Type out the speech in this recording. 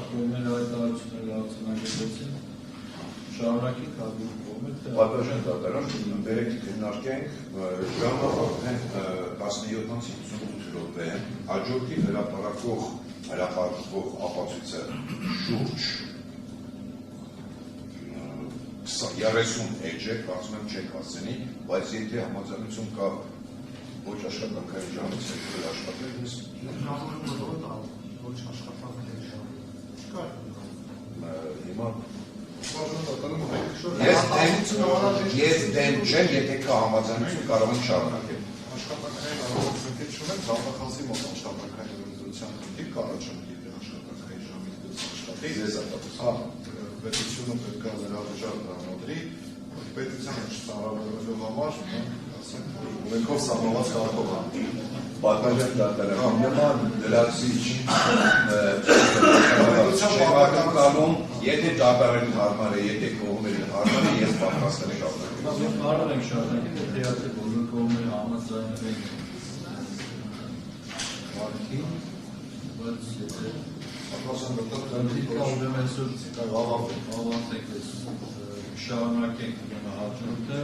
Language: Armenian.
կողմեր հայտարարություններ լավացնագետեցին, շարունակի կազմում կողմեր, Պատաշեն դատարան, բերեք քննարկենք ժամը արդեն 17:58 րոպե, հաջորդի հրապարակող ապացույցը շուրջ 30 էջ է, կարծում եմ չեք հասցնի, բայց եթե համաձայնություն կա ոչ աշխատանքային ժամից հետո աշխատել, ոչ աշխատանքային ժամից չկա։ Հիմա Ես դեմ չեմ, եթե կա համաձայնություն կարող ենք շարունակել։ Աշխատանքային առողջություն չունենք, Զավախազի մոտ աշխատանքային օրենսդրության խնդիր կառաջարկի աշխատանքային ժամից դուրս աշխատի։ Պետությունը պետք է վերաբերժալ տրամադրի, պետությանը չծառայելու համար, ասենք, ունենքով սահմանված կարգով։ Պատաշեն դատարան, նման դրացի չեմ եթե դատարանի հարմար է, եթե կողմերի հարմար է, ես պատրաստ եմ շարունակել։ Կարող ենք շարունակել, եթե իհարկե բոլոր կողմերը համաձայնել են վարքի, բայց եթե շարունակենք հաջորդը